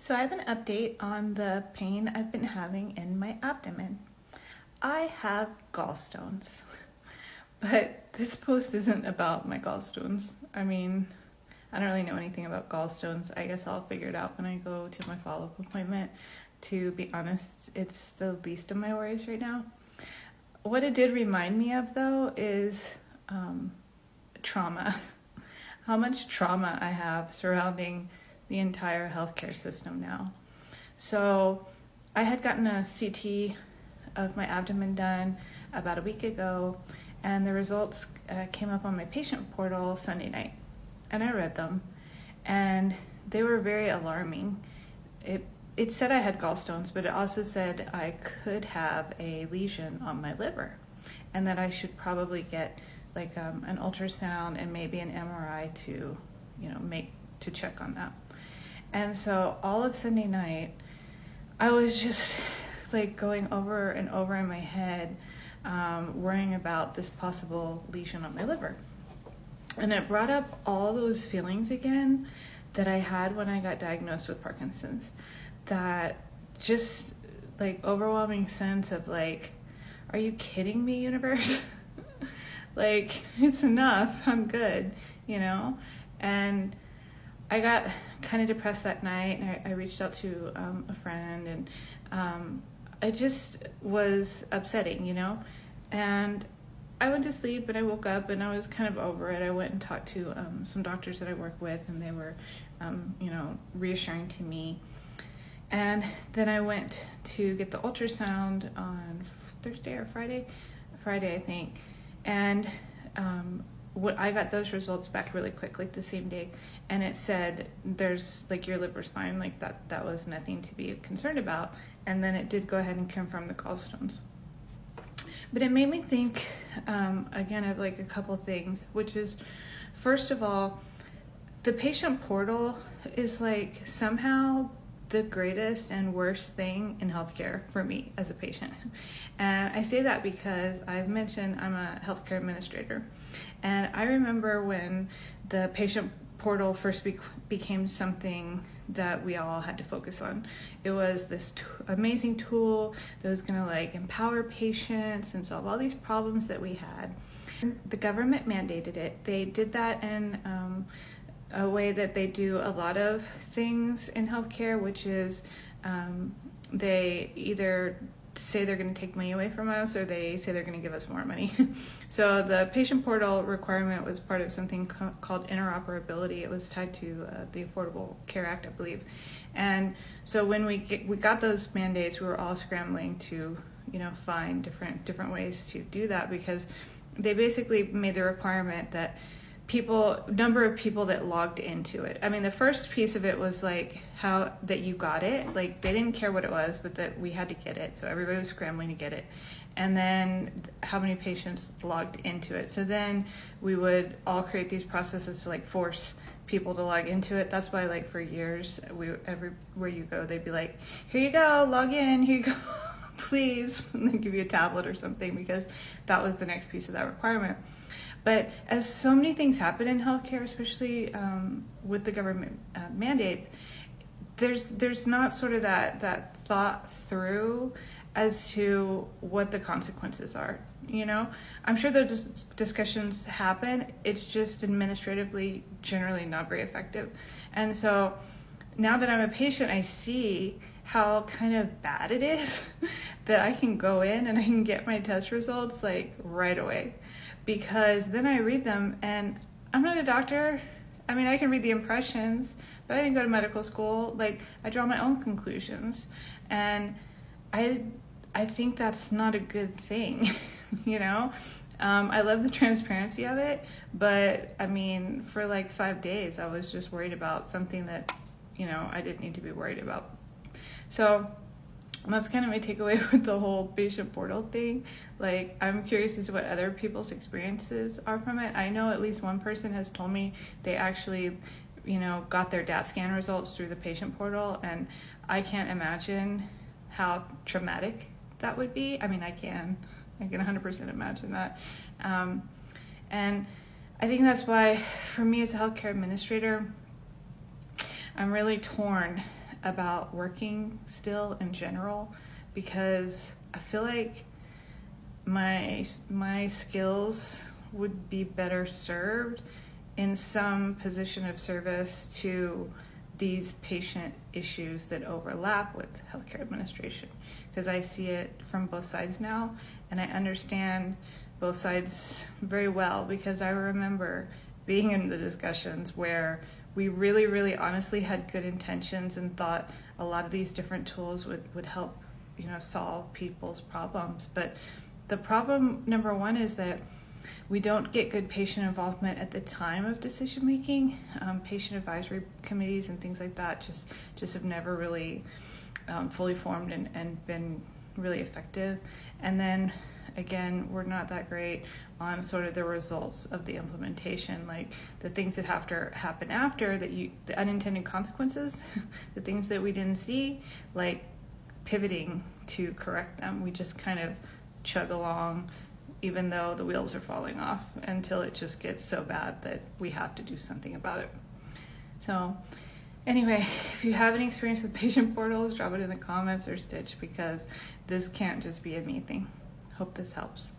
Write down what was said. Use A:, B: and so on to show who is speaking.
A: So I have an update on the pain I've been having in my abdomen. I have gallstones, but this post isn't about my gallstones. I don't really know anything about gallstones. I guess I'll figure it out when I go to my follow-up appointment. To be honest, it's the least of my worries right now. What it did remind me of, though, is trauma. How much trauma I have surrounding the entire healthcare system now. So I had gotten a CT of my abdomen done about a week ago, and the results came up on my patient portal Sunday night. And I read them, and they were very alarming. It said I had gallstones, but it also said I could have a lesion on my liver, and that I should probably get like an ultrasound and maybe an MRI to, to check on that. And so all of Sunday night, I was just like going over and over in my head, worrying about this possible lesion on my liver. And it brought up all those feelings again that I had when I got diagnosed with Parkinson's. That just like overwhelming sense of like, are you kidding me, universe? Like, it's enough. I'm good, And I got kind of depressed that night, and I reached out to a friend, and it just was upsetting, And I went to sleep, and I woke up, and I was kind of over it. I went and talked to some doctors that I work with, and they were, reassuring to me. And then I went to get the ultrasound on Thursday or Friday, I think. And I got those results back really quick, like the same day, and it said there's like your liver's fine, like that was nothing to be concerned about. And then it did go ahead and confirm the gallstones. But it made me think again of like a couple things, which is, first of all, the patient portal is like somehow the greatest and worst thing in healthcare for me as a patient. And I say that because I've mentioned I'm a healthcare administrator. And I remember when the patient portal first became something that we all had to focus on. It was this amazing tool that was going to like empower patients and solve all these problems that we had. And the government mandated it. They did that in a way that they do a lot of things in healthcare, which is they either say they're going to take money away from us, or they say they're going to give us more money. So the patient portal requirement was part of something called interoperability. It was tied to the Affordable Care Act, I believe. And so when we got those mandates, we were all scrambling to find different ways to do that, because they basically made the requirement that number of people that logged into it. I mean, the first piece of it was like how that you got it. Like, they didn't care what it was, but that we had to get it. So everybody was scrambling to get it. And then how many patients logged into it. So then we would all create these processes to like force people to log into it. That's why like for years, everywhere you go, they'd be like, here you go, log in, here you go, please. And they give you a tablet or something, because that was the next piece of that requirement. But as so many things happen in healthcare, especially with the government mandates, there's not sort of that thought through as to what the consequences are. I'm sure those discussions happen. It's just administratively generally not very effective. And so now that I'm a patient, I see how kind of bad it is that I can go in and I can get my test results like right away. Because then I read them, and I'm not a doctor. I mean, I can read the impressions, but I didn't go to medical school. Like, I draw my own conclusions, and I think that's not a good thing, I love the transparency of it, but I mean, for like 5 days, I was just worried about something that, I didn't need to be worried about. So that's kind of my takeaway with the whole patient portal thing. Like, I'm curious as to what other people's experiences are from it. I know at least one person has told me they actually, got their DAT scan results through the patient portal, and I can't imagine how traumatic that would be. I mean, I can 100% imagine that. And I think that's why, for me as a healthcare administrator, I'm really torn about working still in general, because I feel like my skills would be better served in some position of service to these patient issues that overlap with healthcare administration, because I see it from both sides now, and I understand both sides very well, because I remember being in the discussions where we really, really honestly had good intentions and thought a lot of these different tools would help, solve people's problems. But the problem number one is that we don't get good patient involvement at the time of decision making. Patient advisory committees and things like that just have never really fully formed and been really effective. And then again, we're not that great on sort of the results of the implementation, like the things that have to happen after that, the unintended consequences, the things that we didn't see, like pivoting to correct them. We just kind of chug along, even though the wheels are falling off, until it just gets so bad that we have to do something about it. So anyway, if you have any experience with patient portals, drop it in the comments or Stitch, because this can't just be a me thing. Hope this helps.